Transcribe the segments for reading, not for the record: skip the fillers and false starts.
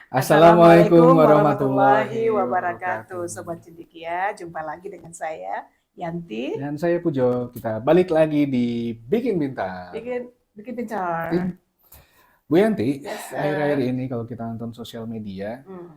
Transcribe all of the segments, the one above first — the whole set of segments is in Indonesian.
Assalamualaikum Assalamualaikum warahmatullahi warahmatullahi wabarakatuh. wabarakatuh. Sobat Cendikia, jumpa lagi dengan saya, Yanti. Dan saya Pujo, kita balik lagi di Bikin Bintang. Bikin bikin pincar. Bu Yanti, Yes, akhir-akhir sir. ini kalau kita nonton sosial media, Hmm.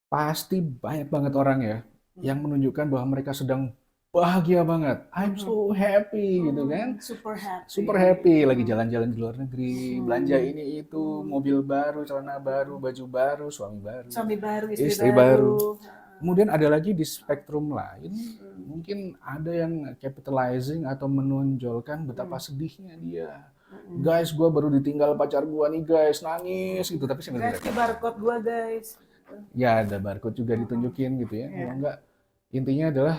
pasti banyak banget orang ya yang Hmm. menunjukkan bahwa mereka sedang bahagia banget. I'm Hmm. so happy gitu kan. Super Super happy. happy, lagi jalan-jalan di luar negeri, belanja Hmm. ini itu, Hmm. mobil baru, celana baru, baju baru, suami baru, Suami baru, istri istri baru. baru. Kemudian ada lagi di spektrum lain, Hmm. mungkin ada yang capitalizing atau menonjolkan betapa Hmm. sedihnya dia. Hmm. Guys, gue baru ditinggal pacar gue nih guys, nangis gitu. Tapi Guys, sebenarnya di barcode gua guys. ya ada barcode juga Hmm. ditunjukin gitu ya. Kalau Ya. enggak, intinya adalah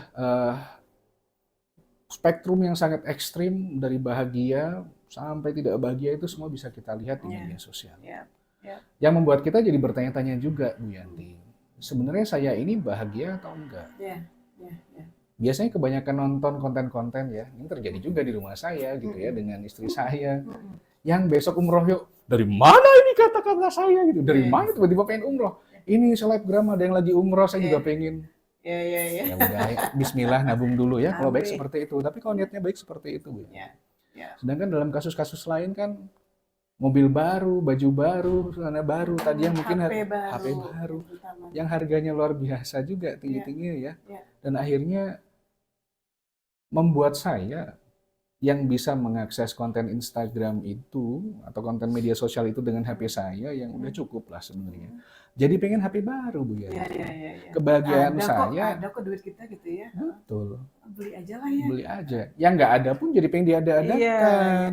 spektrum yang sangat ekstrim dari bahagia sampai tidak bahagia itu semua bisa kita lihat di Ya. media sosial. Ya. Ya. Yang membuat kita jadi bertanya-tanya juga, Bu Yanti. Sebenarnya saya ini bahagia atau enggak? Ya. Ya. Ya. Biasanya kebanyakan nonton konten-konten ya, ini terjadi juga di rumah saya gitu ya, dengan istri saya, Hmm. yang besok umroh yuk. Dari mana ini kata-kata saya gitu? Dari Ya. mana tiba-tiba pengen umroh? Ini selebgram ada yang lagi umroh, saya juga Ya. pengen. Ya. Ya. Ya. Ya udah, Bismillah nabung dulu ya, kalau baik Amin. seperti itu. Tapi kalau niatnya baik seperti itu, Bu. Ya. Ya. Sedangkan dalam kasus-kasus lain kan, mobil baru, baju baru, celana baru, tadi yang mungkin HP HP baru, baru, terutama. yang harganya luar biasa juga, Ya. tinggi-tinggi ya. Ya. Dan akhirnya membuat saya yang bisa mengakses konten Instagram itu atau konten media sosial itu dengan HP saya yang udah cukup lah sebenarnya. Jadi pengen HP baru, Bu Ya. Yanti. Ya. Ya. Ya. Kebahagiaan saya, Ada kok duit kita gitu ya. betul, Beli aja lah ya. beli aja. Yang nggak ada pun jadi pengen Iya. diada-adakan. Ya.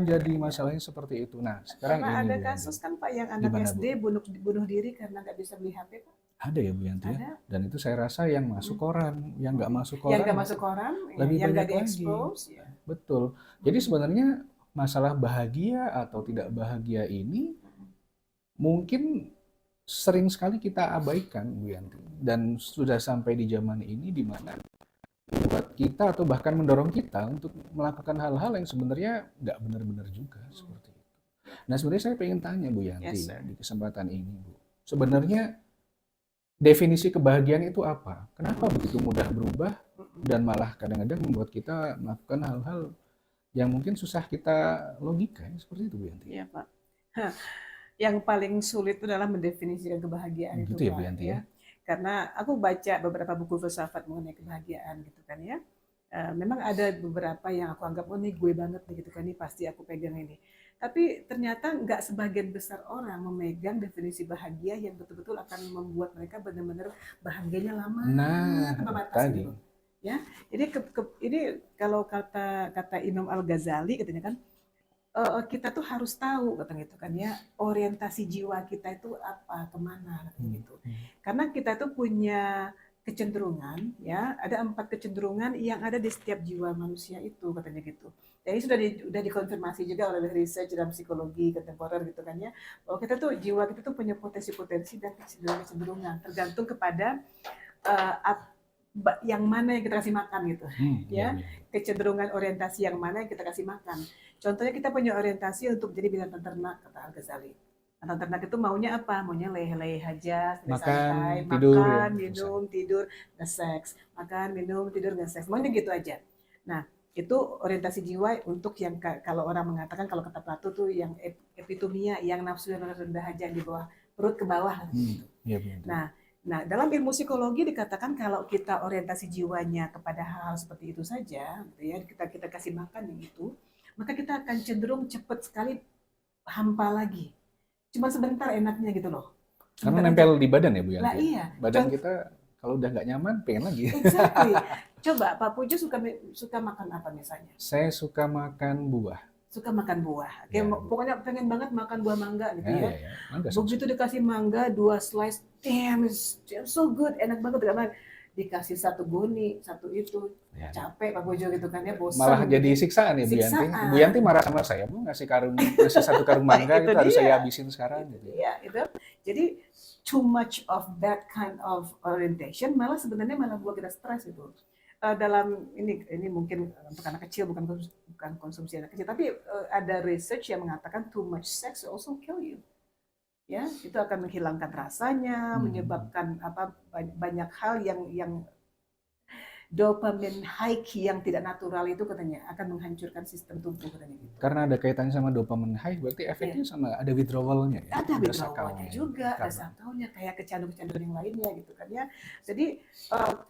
Jadi masalahnya seperti itu. Nah, sekarang Pernah ini ada Bu Yanti. kasus kan Pak yang anak Gimana Bu? SD bunuh diri karena nggak bisa beli HP Pak? Ada ya Bu Yanti ya. Ada. Dan itu saya rasa yang masuk koran, yang nggak masuk Yang nggak koran masuk koran, lebih yang nggak banyak lagi. diekspos. Ya. Betul. Jadi sebenarnya masalah bahagia atau tidak bahagia ini mungkin sering sekali kita abaikan, Bu Yanti. Dan sudah sampai di zaman ini di mana membuat kita atau bahkan mendorong kita untuk melakukan hal-hal yang sebenarnya nggak benar-benar juga seperti itu. Nah sebenarnya saya pengen tanya Bu Yanti Yes, ya, sir. di kesempatan ini Bu. Sebenarnya definisi kebahagiaan itu apa? Kenapa begitu mudah berubah dan malah kadang-kadang membuat kita melakukan hal-hal yang mungkin susah kita logika ya, seperti itu Bu Yanti. Iya Pak. Hah. Yang paling sulit itu adalah mendefinisikan kebahagiaan itu Gitu ya Bu Pak Yanti ya. ya. Karena aku baca beberapa buku filsafat mengenai kebahagiaan gitu kan ya. Memang ada beberapa yang aku anggap, oh ini gue banget nih gitu kan, ini pasti aku pegang ini. Tapi ternyata nggak sebagian besar orang memegang definisi bahagia yang betul-betul akan membuat mereka benar-benar bahagianya lama Nah, tanpa batas tadi. gitu. Ya, jadi ini kalau kata kata Imam Al Ghazali katanya kan, kita tuh harus tahu katanya gitu kan ya, orientasi jiwa kita itu apa, kemana katanya gitu. Karena kita tuh punya kecenderungan ya, ada 4 kecenderungan yang ada di setiap jiwa manusia itu katanya gitu. Jadi sudah dikonfirmasi juga oleh research dalam psikologi kontemporer gitu kan ya, bahwa kita tuh jiwa kita tuh punya potensi-potensi dan kecenderungan tergantung kepada yang mana yang kita kasih makan gitu ya, kecenderungan orientasi yang mana yang kita kasih makan. Contohnya kita punya orientasi untuk jadi binatang ternak kata Al Ghazali. Binatang ternak itu maunya apa? Maunya leleh aja, santai, Makan, tidur ya, makan, selesai. minum, tidur, nge-seks. Makan, minum, tidur, nge-seks. Maunya gitu aja. Nah, itu orientasi jiwa untuk yang kalau orang mengatakan, kalau kata Plato tuh yang epitomia, yang nafsu dan rendah aja di bawah, perut ke bawah gitu. Iya, Bu Yanti. Nah, dalam ilmu psikologi dikatakan kalau kita orientasi jiwanya kepada hal-hal seperti itu saja, gitu ya, kita kasih makan yang itu, maka kita akan cenderung cepat sekali hampa lagi. Cuma sebentar enaknya gitu loh. Karena Sebentar aja. nempel di badan ya Bu Lah Yanti. iya. Badan kita kalau udah nggak nyaman pengen lagi. Exactly. Coba Pak Pujo suka makan apa misalnya? Saya suka makan buah. Suka makan buah. Kayak Ya, pokoknya pengen banget makan buah mangga gitu ya. ya. Mangga Begitu dikasih mangga 2 slice, damn, it's so good, enak banget karena dikasih satu goni, satu itu, Ya. capek Pak Bojo gitu kan ya, bosan. Malah jadi siksaan ya Bu Yanti. Siksaan. Bu Yanti marah sama saya, Bu ngasih 1 karung mangga Itu itu harus dia. saya habisin sekarang gitu. Ya, itu. Jadi too much of that kind of orientation malah sebenarnya malah buat kita stres itu. Dalam ini mungkin untuk anak kecil, bukan konsumsi anak kecil, tapi ada research yang mengatakan too much sex also kill you. ya itu akan menghilangkan rasanya, menyebabkan apa banyak hal yang dopamine high yang tidak natural itu katanya akan menghancurkan sistem tubuh katanya gitu. Karena ada kaitannya sama dopamine high, berarti efeknya sama ada withdrawal-nya ya, Ada ada withdrawalnya sakaunya juga, ada karena sakaunya kayak kecanduan-kecanduan yang lainnya gitu kan ya. Jadi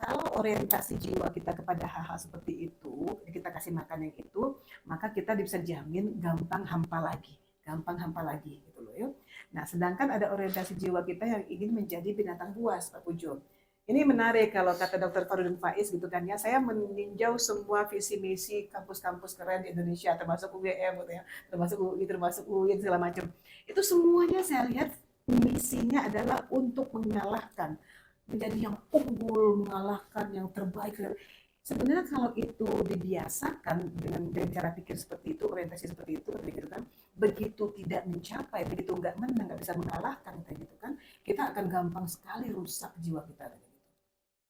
kalau orientasi jiwa kita kepada hal-hal seperti itu, kita kasih makan yang itu, maka kita bisa jamin gampang hampa lagi gitu loh ya. Nah, sedangkan ada orientasi jiwa kita yang ingin menjadi binatang buas, Pak Pujo. Ini menarik kalau kata Dr. Farudin Faiz gitu kan ya. Saya meninjau semua visi misi kampus-kampus keren di Indonesia, termasuk UGM gitu ya, termasuk UI, termasuk UIN segala macam. Itu semuanya saya lihat misinya adalah untuk mengalahkan, menjadi yang unggul, mengalahkan yang terbaik. Sebenarnya kalau itu dibiasakan dengan cara pikir seperti itu, orientasi seperti itu, gitu kan, begitu tidak mencapai, begitu nggak menang, nggak bisa mengalahkan, gitu kan, kita akan gampang sekali rusak jiwa kita.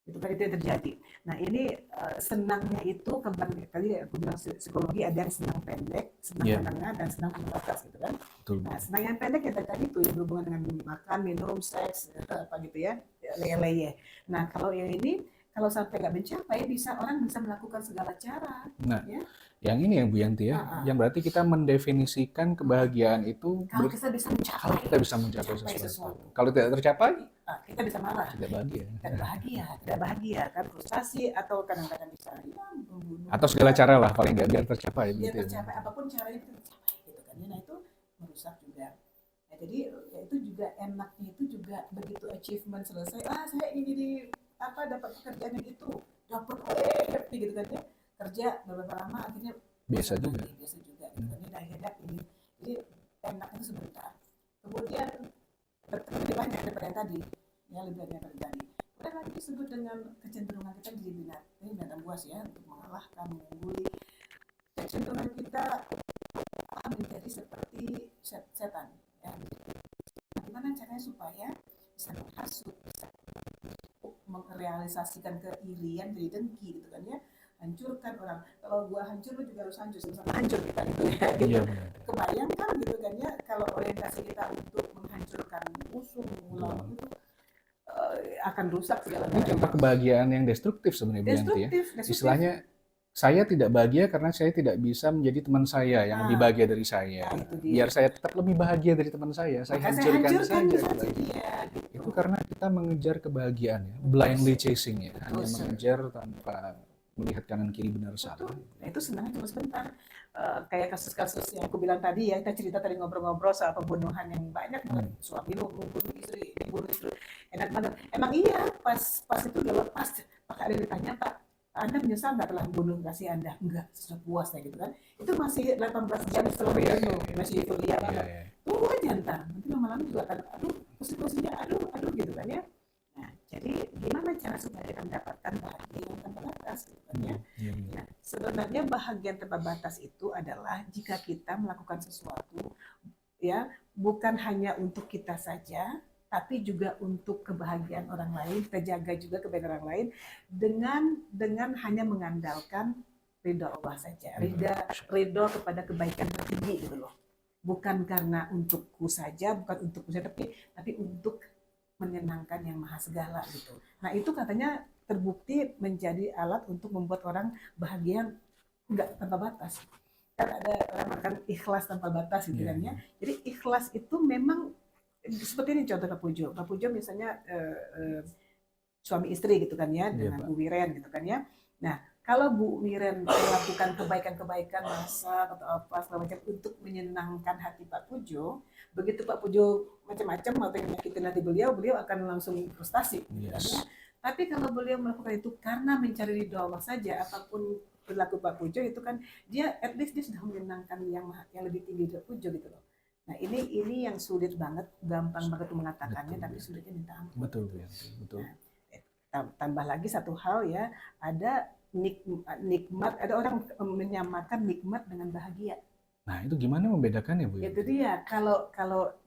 Itu kan itu yang terjadi. Nah ini senangnya itu kembali tadi aku bilang psikologi ada yang senang pendek, senang menengah, dan senang pembatas gitu kan. Betul. Nah senang yang pendek ya tadi itu yang berhubungan dengan makan, minum, seks, apa gitu ya, leye-leye. Nah kalau yang ini kalau sampai nggak mencapai orang bisa melakukan segala cara. Nah, ya. yang ini ya Bu Yanti ya, yang berarti kita mendefinisikan kebahagiaan itu kalau kita bisa mencapai, sesuatu. Kalau tidak tercapai, kita bisa marah. Tidak bahagia, kan frustasi atau kadang-kadang bisa membunuh. Atau segala cara lah paling nggak biar tercapai. Biar tercapai apapun caranya itu tercapai gitu kan. Nah itu merusak juga. Nah, jadi ya itu juga enaknya itu juga begitu achievement selesai. Saya ingin jadi dapat pekerjaan yang itu, dapat happy gitu kan ya. Kerja beberapa lama akhirnya biasa juga gitu kan. Akhirnya ini jadi enak itu sebentar. Kemudian lebih banyak daripada yang tadi, ya lebih banyak daripada tadi. Kemudian lagi disebut dengan kecenderungan kita jadi binatang buas ya, untuk mengalahkan, mengungguli. Kecenderungan kita menjadi seperti setan. Ya. Gimana caranya supaya bisa menghasut, bisa merealisasikan keirian, jadi dengki gitu kan ya, hancurkan orang. Kalau gua hancur, lu juga harus hancur, sama hancur kita gitu ya. Gitu. Kebayang kan gitu kan ya, kalau orientasi kita untuk menghancurkan musuh, mengulang itu akan rusak segala macam. Ini contoh kebahagiaan yang destruktif sebenarnya Bu Yanti ya. Istilahnya saya tidak bahagia karena saya tidak bisa menjadi teman saya yang lebih bahagia dari saya. Biar saya tetap lebih bahagia dari teman saya hancurkan saja kebahagiaan. Itu karena kita mengejar kebahagiaan ya, blindly chasing ya, hanya mengejar tanpa melihat kanan kiri benar salah. Nah itu senangnya cuma sebentar. Kayak kasus-kasus yang aku bilang tadi ya, kita cerita tadi ngobrol-ngobrol soal pembunuhan yang banyak banget. Suami membunuh istri, bunuh istri, enak banget. Emang iya, pas itu udah lepas, maka ada yang ditanya, Pak, Anda menyesal nggak telah membunuh kasih Anda? Enggak, sudah puas ya gitu kan. Itu masih 18 jam setelah membunuh, masih kuliah banget. Tunggu aja ntar, nanti lama-lama juga akan, posisinya, aduh gitu kan ya. Nah, jadi gimana cara supaya kita mendapatkan bahagia yang tanpa batas gitu kan ya? Nah, sebenarnya bahagia tanpa batas itu adalah jika kita melakukan sesuatu ya bukan hanya untuk kita saja, tapi juga untuk kebahagiaan orang lain, kita jaga juga kebahagiaan orang lain dengan hanya mengandalkan ridho Allah saja, ridho kepada kebaikan tertinggi gitu loh. Bukan karena untukku saja, bukan untukku saja, tapi untuk menyenangkan yang maha segala gitu. Nah itu katanya terbukti menjadi alat untuk membuat orang bahagia nggak tanpa batas. Kan ada orang makan ikhlas tanpa batas gitu kan ya. Jadi ikhlas itu memang seperti ini contoh Pak Pujo. Pak Pujo misalnya suami istri gitu kan ya, dengan Bu Wiren gitu kan ya. Nah kalau Bu Wiren melakukan kebaikan-kebaikan, masak atau apa segala macam untuk menyenangkan hati Pak Pujo, begitu Pak Pujo macam-macam atau yang menyakiti hati beliau akan langsung frustasi. Yes. Tapi kalau beliau melakukan itu karena mencari ridho Allah saja, apapun perilaku Pak Pujo itu kan dia at least dia sudah menyenangkan yang lebih tinggi dari Pak Pujo gitu loh. Nah ini yang sulit banget, gampang banget mengatakannya, betul, tapi sulitnya minta ampun. Betul ya, betul. Nah, tambah lagi satu hal ya, ada nikmat, ada orang menyamakan nikmat dengan bahagia. Nah itu gimana membedakannya Bu? Itu dia, kalau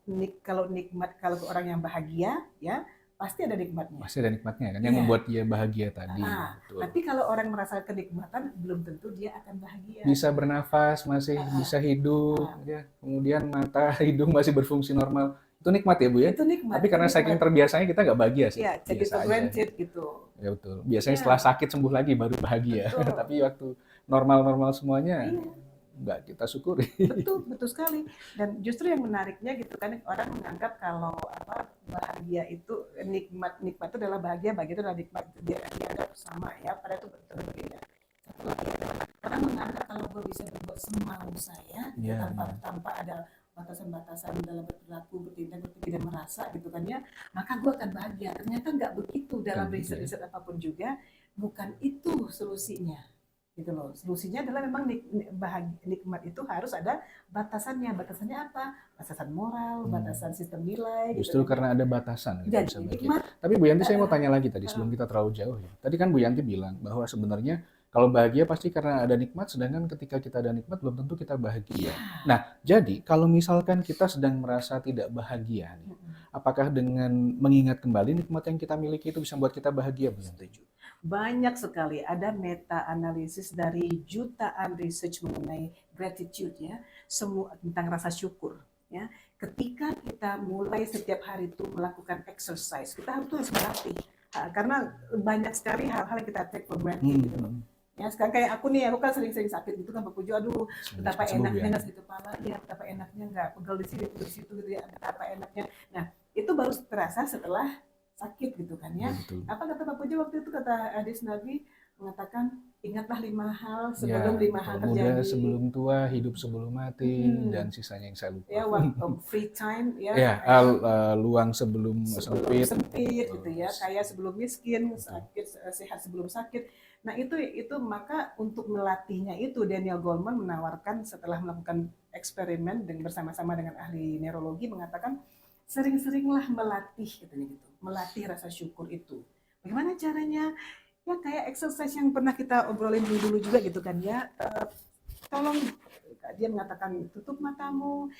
nikmat, kalau orang yang bahagia ya pasti ada nikmatnya. Pasti ada nikmatnya kan, yang membuat dia bahagia tadi. Tapi kalau orang merasakan kenikmatan, belum tentu dia akan bahagia. Bisa bernafas, masih bisa hidup, ya. Kemudian mata, hidung masih berfungsi normal. Itu nikmat ya Bu ya? Itu nikmat, Tapi itu karena saking nikmat. terbiasanya kita nggak bahagia sih, Ya, take it biasa for aja. granted gitu. Ya betul. Biasanya setelah Iya, sakit sembuh lagi baru bahagia. betul. Tapi waktu normal-normal semuanya Iya, nggak kita syukuri. betul, betul sekali. Dan justru yang menariknya gitu kan, orang menganggap kalau apa bahagia itu nikmat, nikmat itu adalah bahagia itu adalah nikmat. Dia dianggap sama ya, padahal itu berbeda. Satu lagi adalah orang menganggap kalau gue bisa berbuat semau saya, gitu, Iya, tanpa iya. tanpa ada batasan-batasan dalam berperilaku, bertindak, berpikir dan merasa gitu kan ya, maka gue akan bahagia. Ternyata nggak begitu Bukan dalam begitu ya. riset-riset apapun juga, bukan itu solusinya gitu loh. Solusinya adalah memang nikmat itu harus ada batasannya. Batasannya apa? Batasan moral, Hmm. batasan sistem nilai gitu Justru kan ya. karena ada batasan kita bisa Jadi bahagia. nikmat Tapi Bu Yanti saya mau uh, tanya lagi tadi sebelum kita terlalu jauh ya. Tadi kan Bu Yanti bilang bahwa sebenarnya kalau bahagia pasti karena ada nikmat, sedangkan ketika kita ada nikmat belum tentu kita bahagia. ya. Nah, jadi kalau misalkan kita sedang merasa tidak bahagia nih, apakah dengan mengingat kembali nikmat yang kita miliki itu bisa membuat kita bahagia Bu Yanti? Banyak sekali ada meta analisis dari jutaan research mengenai gratitude ya, semua tentang rasa syukur ya. Ketika kita mulai setiap hari itu melakukan exercise, kita harus melatih. Karena banyak sekali hal-hal yang kita take for granted gitu loh. Ya, sekarang kayak aku nih, aku kan sering-sering sakit gitu kan, Pak Pujo, aduh, betapa Cepat sembuh enaknya ya. nggak sakit kepala, ya, betapa enaknya nggak pegel di sini, pegel di situ gitu ya, betapa enaknya. Nah, itu baru terasa setelah sakit gitu kan ya. Ya betul. Apa kata Pak Pujo waktu itu, kata Hadis Nabi mengatakan, ingatlah 5 hal Ya, sebelum 5 hal kalau muda terjadi. sebelum tua, hidup sebelum mati, dan sisanya yang saya lupa. Ya, waktu free time ya, Ya, luang sebelum sebelum sempit. sempit gitu ya, kaya sebelum miskin, sakit sehat sebelum sakit. Nah itu maka untuk melatihnya itu Daniel Goleman menawarkan setelah melakukan eksperimen bersama-sama dengan ahli neurologi mengatakan sering-seringlah melatih katanya gitu, melatih rasa syukur itu. Bagaimana caranya? Ya kayak exercise yang pernah kita obrolin dulu juga gitu kan ya. Tolong, dia mengatakan tutup matamu,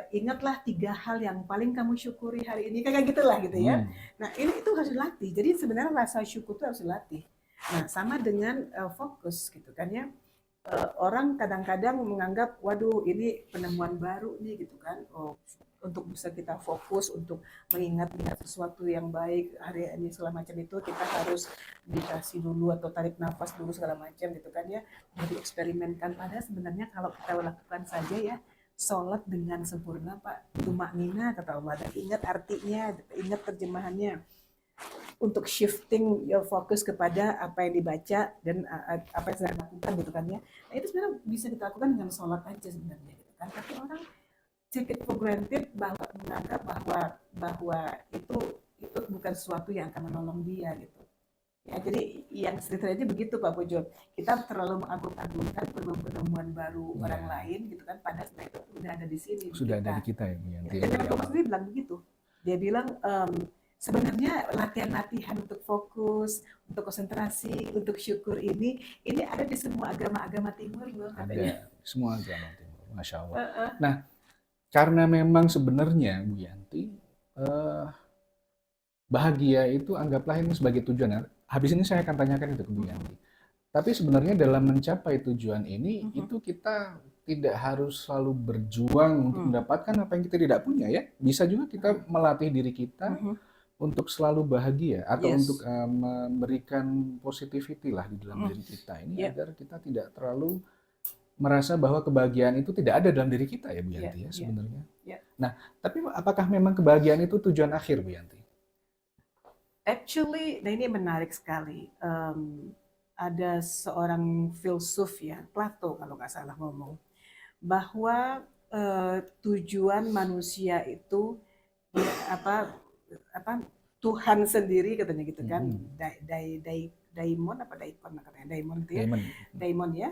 ingatlah 3 hal yang paling kamu syukuri hari ini, kayak gitulah gitu ya. Nah ini itu harus dilatih. Jadi sebenarnya rasa syukur itu harus dilatih. Nah sama dengan fokus gitu kan ya. Orang kadang-kadang menganggap, waduh ini penemuan baru nih gitu kan. Oh, untuk bisa kita fokus untuk mengingat-ingat sesuatu yang baik hari ini segala macam itu kita harus dikasih dulu atau tarik nafas dulu segala macam gitu kan ya, dieksperimenkan. Padahal sebenarnya kalau kita lakukan saja ya, sholat dengan sempurna Pak, tumak nina kata Allah, dan ingat artinya, ingat terjemahannya, untuk shifting your focus kepada apa yang dibaca dan apa yang sedang dilakukan gitu kan ya. Nah itu sebenarnya bisa kita lakukan dengan sholat aja sebenarnya gitu kan. Tapi orang take it for granted, bahwa menganggap bahwa itu bukan sesuatu yang akan menolong dia gitu. Ya, jadi yang ceritanya begitu Pak Pujo. Kita terlalu mengagung-agungkan penemuan baru orang lain gitu kan, padahal sebenarnya itu sudah ada di sini. Sudah ada di kita ya Bu Yanti. Dan Daniel Goleman sendiri bilang begitu. Dia bilang sebenarnya latihan-latihan untuk fokus, untuk konsentrasi, untuk syukur ini ada di semua agama-agama timur loh katanya. Ada semua agama timur, Masya Allah. Nah, karena memang sebenarnya Bu Yanti, bahagia itu anggaplah ini sebagai tujuan. Habis ini saya akan tanyakan itu ke Bu Yanti. Tapi sebenarnya dalam mencapai tujuan ini, itu kita tidak harus selalu berjuang untuk mendapatkan apa yang kita tidak punya ya. Bisa juga kita melatih diri kita untuk selalu bahagia atau untuk memberikan positivity lah di dalam diri kita ini agar kita tidak terlalu merasa bahwa kebahagiaan itu tidak ada dalam diri kita ya Bu Yanti ya sebenarnya. Nah, tapi apakah memang kebahagiaan itu tujuan akhir Bu Yanti? Actually, nah ini menarik sekali. Ada seorang filsuf ya, Plato kalau nggak salah ngomong, bahwa tujuan manusia itu ya, apa Tuhan sendiri katanya gitu kan. Daimon apa daikon katanya, daimon gitu ya. Daimon ya.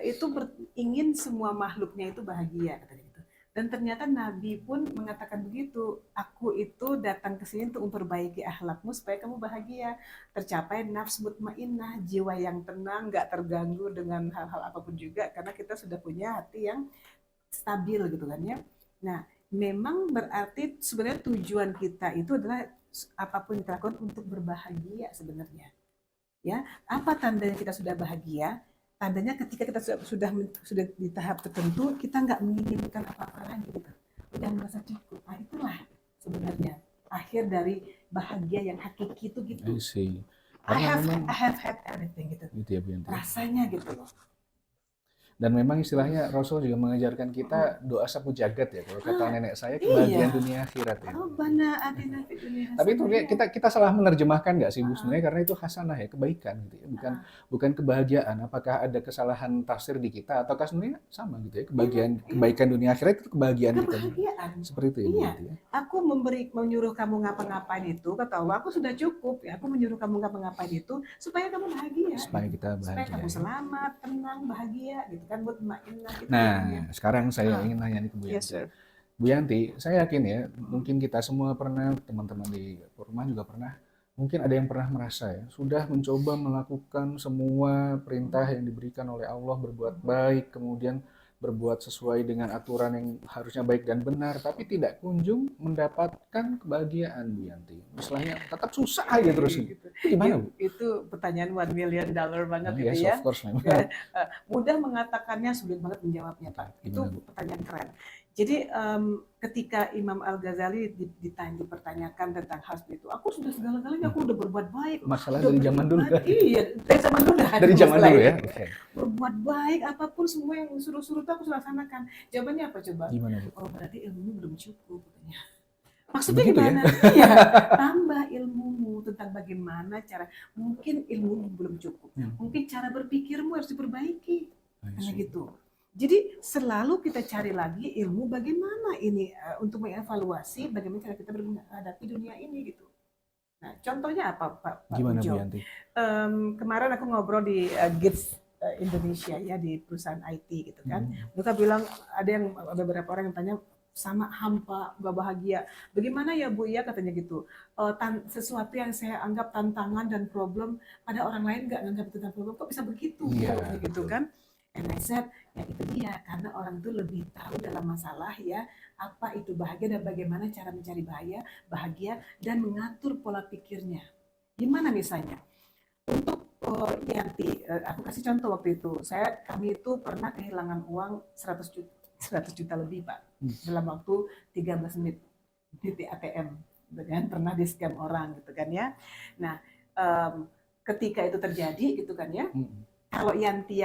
Itu ingin semua makhluknya itu bahagia katanya gitu. Dan ternyata Nabi pun mengatakan begitu, aku itu datang ke sini untuk memperbaiki akhlakmu supaya kamu bahagia, tercapai nafs mutmainnah, jiwa yang tenang, nggak terganggu dengan hal-hal apapun juga, karena kita sudah punya hati yang stabil gitu kan ya. Nah, memang berarti sebenarnya tujuan kita itu adalah apapun yang kita lakukan untuk berbahagia sebenarnya. Ya, apa tandanya kita sudah bahagia? Tandanya ketika kita sudah di tahap tertentu, kita nggak menginginkan apa-apa lagi gitu. dan merasa cukup. Nah, itulah sebenarnya akhir dari bahagia yang hakiki itu gitu. I see. I Karena have memang I have had everything gitu. gitu ya Bu Yanti. Rasanya gitu loh. Dan memang istilahnya Rasul juga mengajarkan kita doa sapu jagat ya. Kalau kata nenek saya, Iya. kebahagiaan dunia akhirat ya. Rabbana atina fid dunya Tapi itu hasanah. kita salah menerjemahkan nggak sih Bu sebenarnya, karena itu hasanah ya, kebaikan gitu ya, bukan kebahagiaan. Apakah ada kesalahan tafsir di kita ataukah sebenarnya sama gitu ya, kebaikan dunia akhirat itu kebahagiaan kita juga. Kebahagiaan. Seperti itu ya Bu Iya. Yanti ya. Aku menyuruh kamu ngapa-ngapain itu, kata Allah, aku sudah cukup ya. Aku menyuruh kamu ngapa-ngapain itu supaya kamu bahagia. Supaya kita Supaya bahagia. kamu selamat, tenang, bahagia gitu kan, buat mutmainnah gitu. Nah, sekarang saya ingin nanya nih ke Bu Yanti. Yes, sir. Bu Yanti, saya yakin ya, mungkin kita semua pernah, teman-teman di rumah juga pernah, mungkin ada yang pernah merasa ya, sudah mencoba melakukan semua perintah yang diberikan oleh Allah, berbuat baik, kemudian berbuat sesuai dengan aturan yang harusnya baik dan benar, tapi tidak kunjung mendapatkan kebahagiaan, Bu Yanti. Misalnya tetap susah aja terus. Itu gimana, Bu? Itu pertanyaan $1 million banget gitu Yes, ya. of course memang. Ya, mudah mengatakannya, sulit banget menjawabnya, Pak. Itu Gimana, Bu? pertanyaan keren. Jadi ketika Imam Al-Ghazali dipertanyakan tentang hal itu, aku sudah segala-galanya, aku udah berbuat baik. Masalah udah dari zaman dulu kan? Iya, dari zaman dulu dah. Dari zaman dulu ya? Oke. Oke. Berbuat baik, apapun semua yang suruh-suruh itu aku laksanakan. Jawabannya apa coba? Gimana, Bu? Oh, berarti ilmu belum cukup katanya. Maksudnya Begitu gimana? ya? Iya, tambah ilmumu tentang bagaimana cara. Mungkin ilmu belum cukup. Mungkin cara berpikirmu harus diperbaiki. Karena gitu. Jadi selalu kita cari lagi ilmu bagaimana ini untuk mengevaluasi bagaimana cara kita menghadapi dunia ini gitu. Nah, contohnya apa, Pak? Gimana, Ujo? Bu Yanti? Kemarin aku ngobrol di GITS Indonesia ya, di perusahaan IT gitu kan. Mereka bilang ada beberapa orang yang tanya, sama hampa, gak bahagia. Bagaimana ya Bu ya, katanya gitu. Sesuatu yang saya anggap tantangan dan problem, pada orang lain gak nganggap itu tantangan problem, kok bisa begitu? Iya, gitu kan. And I said, ya itu dia, karena orang itu lebih tahu dalam masalah ya, apa itu bahagia dan bagaimana cara mencari bahagia dan mengatur pola pikirnya. Gimana misalnya? Untuk Yanti, aku kasih contoh waktu itu, kami itu pernah kehilangan uang 100 juta lebih, Pak, dalam waktu 13 menit di ATM, gitu kan, pernah di scam orang gitu kan ya. Nah, ketika itu terjadi gitu kan ya, kalau Yanti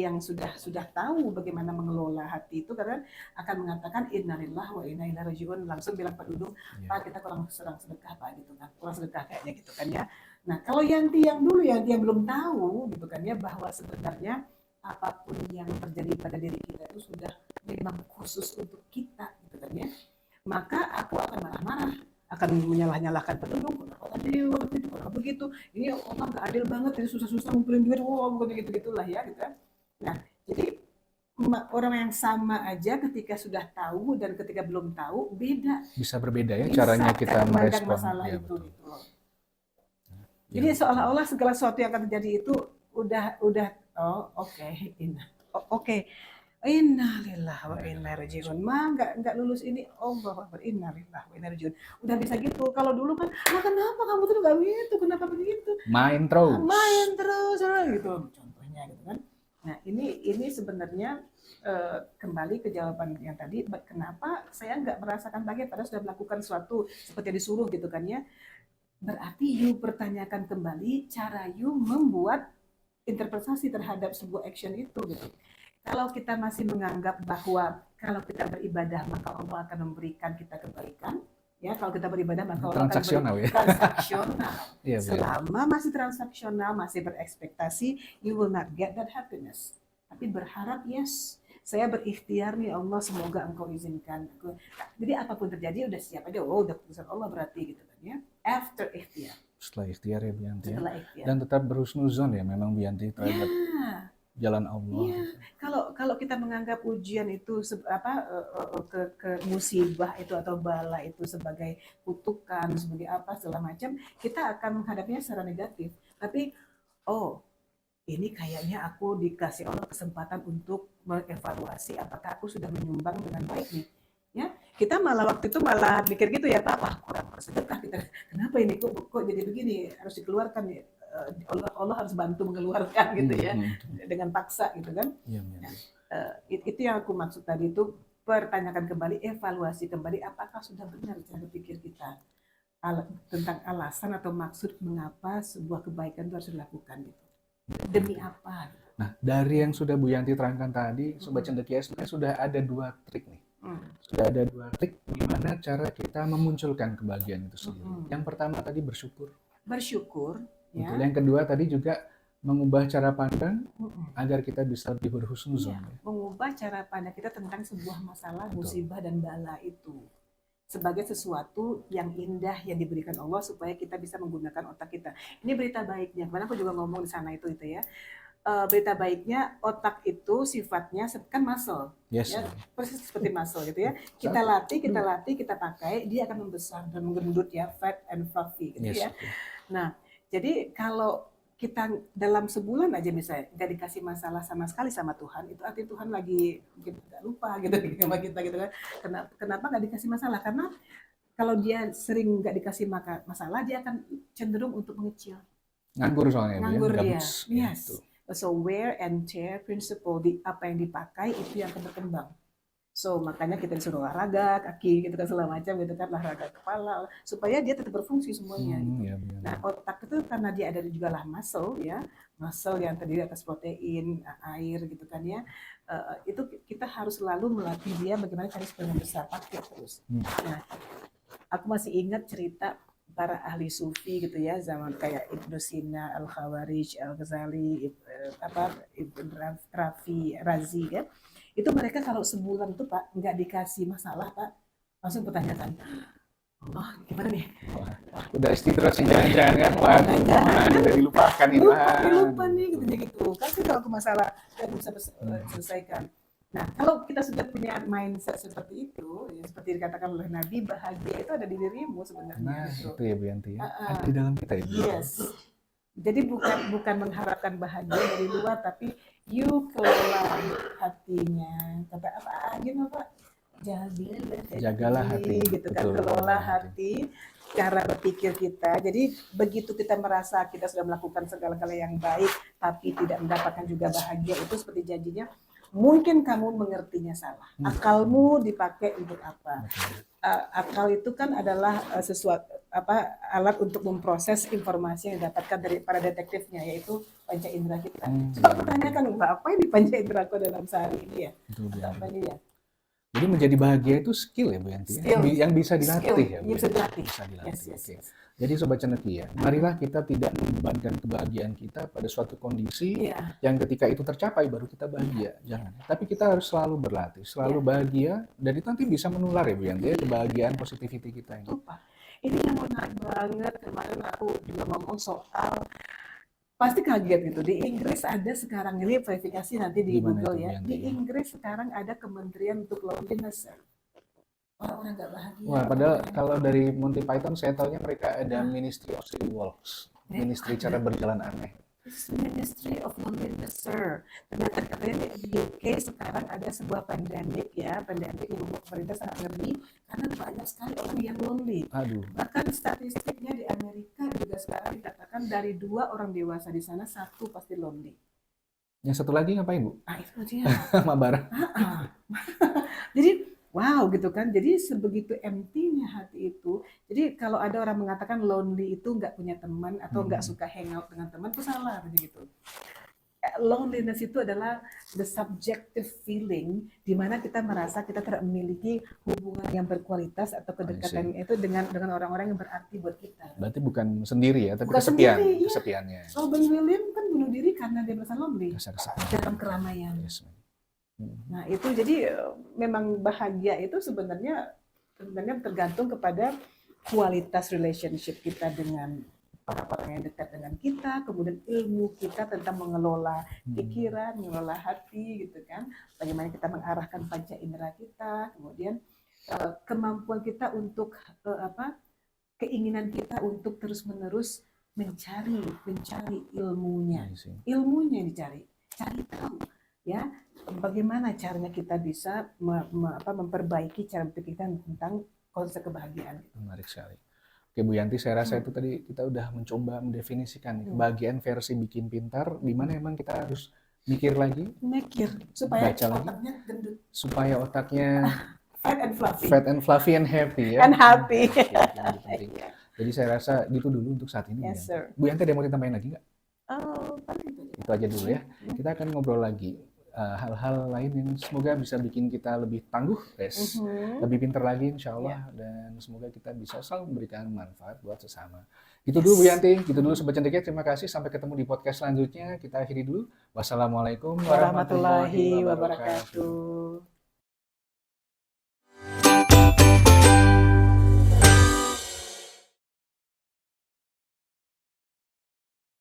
yang sudah tahu bagaimana mengelola hati itu, karena akan mengatakan innalillahi wa inna ilaihi rajiun, langsung bilang Pak Dudung, Pak kita kurang sedekah Pak gitu kan, kurang sedekah kayaknya gitu kan ya. Nah, kalau Yanti yang belum tahu gitu kan ya, bahwa sebenarnya apapun yang terjadi pada diri kita itu sudah memang khusus untuk kita gitu kan ya, maka aku akan marah-marah, akan menyalah-nyalahkan penduduk, kenapa begitu, ini orang nggak adil banget, ini susah-susah ngumpulin duit, bukan gitu-gitulah ya gitu kan. Nah, jadi orang yang sama aja ketika sudah tahu dan ketika belum tahu beda. Bisa berbeda ya caranya kita merespon masalah ya, itu betul. gitu loh. Jadi seolah-olah segala sesuatu yang akan terjadi itu udah innalillahi wa inna ilaihi rajiun. Nggak lulus ini, Allahu akbar, innalillahi wa inna ilaihi rajiun. Udah bisa gitu. Kalau dulu kan, kenapa kamu tuh nggak begitu? Kenapa begitu? Main terus gitu contohnya gitu kan. Nah, ini sebenarnya kembali ke jawaban yang tadi, kenapa saya nggak merasakan bahagia padahal sudah melakukan sesuatu seperti yang disuruh gitu kan ya. Berarti you pertanyakan kembali cara you membuat interpretasi terhadap sebuah action itu gitu. Kalau kita masih menganggap bahwa kalau kita beribadah maka Allah akan memberikan kita kebaikan, ya kalau kita beribadah maka Allah transaksional akan transaksional. Ya, selama masih transaksional, masih berekspektasi, you will not get that happiness. Tapi berharap, yes, saya berikhtiar nih Allah, semoga engkau izinkan. Jadi apapun terjadi udah siap aja, udah keputusan Allah berarti gitu kan ya. After ikhtiar. Setelah ikhtiar ya Bu Yanti. Setelah ikhtiar. Dan tetap berhusnuzon ya memang Bu Yanti terhadap jalan Allah. Iya. Kalau kita menganggap ujian itu ke musibah itu atau bala itu sebagai kutukan, sebagai apa segala macam, kita akan menghadapinya secara negatif. Tapi ini kayaknya aku dikasih Allah kesempatan untuk mengevaluasi apakah aku sudah menyumbang dengan baik nih. Ya, kita waktu itu malah mikir gitu ya Pak, wah kurang bersedekah kita. Kenapa ini kok jadi begini? Harus dikeluarkan ya. Allah harus bantu mengeluarkan gitu ya, dengan paksa gitu kan. Ya, nah, itu yang aku maksud tadi itu, pertanyakan kembali, evaluasi kembali apakah sudah benar cara berpikir kita tentang alasan atau maksud mengapa sebuah kebaikan itu harus dilakukan gitu. Demi apa? Nah, dari yang sudah Bu Yanti terangkan tadi, Sobat Mm-mm. Cendekia sebenarnya sudah ada 2 trik nih. Mm. Sudah ada 2 trik gimana cara kita memunculkan kebahagiaan itu sendiri. Mm-mm. Yang pertama tadi bersyukur. Bersyukur, Betul. ya. Yang kedua tadi juga mengubah cara pandang Mm-mm. agar kita bisa lebih berhusnuzon. Iya, mengubah cara pandang kita tentang sebuah masalah, Betul. musibah dan bala itu sebagai sesuatu yang indah yang diberikan Allah supaya kita bisa menggunakan otak kita. Ini berita baiknya. Kemarin aku juga ngomong di sana itu ya. Berita baiknya otak itu sifatnya kan muscle, Yes. ya, persis seperti muscle gitu ya. Kita latih, kita pakai, dia akan membesar dan menggendut ya, fat and fluffy gitu Yes, ya. betul. Nah, jadi kalau kita dalam sebulan aja misalnya nggak dikasih masalah sama sekali sama Tuhan, itu artinya Tuhan lagi mungkin nggak lupa gitu sama kita gitu kan. Kenapa nggak dikasih masalah? Karena kalau dia sering nggak dikasih masalah, dia akan cenderung untuk mengecil. Nganggur soalnya, Nganggur ya, dia. gabut. Yes. Gitu. So wear and tear principle, apa yang dipakai itu yang akan berkembang. So makanya kita disuruh olahraga kaki gitu kan segala macam gitu kan, olahraga kepala supaya dia tetap berfungsi semuanya gitu. Ya, benar. Nah otak itu karena dia ada juga lah muscle ya, muscle yang terdiri atas protein, air gitu kan ya, itu kita harus selalu melatih dia bagaimana cara supaya besar, pakai terus. Nah aku masih ingat cerita para ahli sufi gitu ya, zaman kayak Ibnu Sina, Al-Khawarij, Al-Ghazali, Ibn Razi ya. Itu mereka kalau sebulan tuh Pak nggak dikasih masalah Pak, langsung pertanyakan, oh gimana nih? Udah istirahat sih, jangan-jangan udah dilupakan nih. Lupa nih gitu. Kan kalau ke masalah nggak bisa selesaikan. Nah, kalau kita sudah punya mindset seperti itu, ya, seperti dikatakan oleh Nabi, bahagia itu ada di dirimu sebenarnya. Nah, gitu. itu ya Bu Yanti ya. Ada di dalam kita ya. Yes. Jadi bukan mengharapkan bahagia dari luar, tapi you kelola hatinya. Kata apa? Gimana Pak? Jagalah hati. Gitu kan, kelola hati. Cara berpikir kita. Jadi begitu kita merasa kita sudah melakukan segala-gala yang baik, tapi tidak mendapatkan juga bahagia, itu seperti janjinya, mungkin kamu mengertinya salah. Akalmu dipakai untuk apa? Akal itu kan adalah sesuatu alat untuk memproses informasi yang didapatkan dari para detektifnya, yaitu panca indera kita. Coba pertanyakan, apa yang di panca inderaku dalam sehari ini ya? Apa ini ya? Jadi menjadi bahagia itu skill ya Bu Yanti ya? Yang bisa dilatih ya Bu? Bisa dilatih. Bisa dilatih. Yes. Okay. Jadi Sobat Cendekia, marilah kita tidak membebankan kebahagiaan kita pada suatu kondisi yang ketika itu tercapai baru kita bahagia. Jangan. Tapi kita harus selalu berlatih, selalu bahagia, dan itu nanti bisa menular ya Bu Yanti ya, kebahagiaan positivity kita ini. Ini yang menarik banget. Kemarin aku juga ngomong soal, pasti kaget gitu. Di Inggris ada sekarang ini, verifikasi nanti di Google ya. Di Inggris sekarang ada kementerian untuk loneliness. Orang-orang nggak bahagia. Wah, padahal kalau dari Monty Python saya tahunya mereka ada Ministry of Silly Walks, Ministry cara berjalan aneh. Ministry of Loneliness, sir. Ternyata katanya di UK sekarang ada sebuah pandemik ya, pandemik yang membuat pemerintah sangat ngeri karena banyak sekali orang yang lonely. Aduh. Bahkan statistiknya di Amerika juga sekarang dikatakan dari 2 orang dewasa di sana 1 pasti lonely. Yang satu lagi ngapain Bu? Ah itu dia. Mabar. Jadi wow gitu kan, jadi sebegitu empty-nya hati itu. Jadi kalau ada orang mengatakan lonely itu nggak punya teman atau nggak suka hangout dengan teman, itu salah gitu. Loneliness itu adalah the subjective feeling di mana kita merasa kita tidak memiliki hubungan yang berkualitas atau kedekatan itu dengan orang-orang yang berarti buat kita. Berarti bukan sendiri ya, tapi bukan kesepiannya. Robin Williams kan bunuh diri karena dia merasa lonely dalam keramaian. Yes. Nah itu jadi memang bahagia itu sebenarnya tergantung kepada kualitas relationship kita dengan orang-orang yang dekat dengan kita, kemudian ilmu kita tentang mengelola pikiran, mengelola hati gitu kan, bagaimana kita mengarahkan panca indera kita, kemudian kemampuan kita untuk keinginan kita untuk terus-menerus mencari ilmunya dicari, cari tahu ya. Bagaimana caranya kita bisa memperbaiki cara berpikir kita tentang konsep kebahagiaan. Menarik sekali. Oke Bu Yanti, saya rasa itu tadi kita udah mencoba mendefinisikan kebahagiaan versi bikin pintar, di mana emang kita harus mikir lagi, mikir supaya baca lagi, otaknya gendut, supaya otaknya fat and fluffy, and happy ya. and happy. Oke, itu yang lebih penting. Jadi saya rasa gitu dulu untuk saat ini, Bu Yes, Yanti. sir. Bu Yanti ada yang mau ditambahin lagi nggak? Oh, paling itu aja. Itu aja dulu ya. Kita akan ngobrol lagi hal-hal lain yang semoga bisa bikin kita lebih tangguh, guys. Lebih pintar lagi insya Allah, dan semoga kita bisa selalu memberikan manfaat buat sesama. Gitu dulu Bu Yanti, gitu dulu Sobat Cendekia. Terima kasih, sampai ketemu di podcast selanjutnya. Kita akhiri dulu. Wassalamualaikum warahmatullahi Warahmatullahi wabarakatuh. wabarakatuh.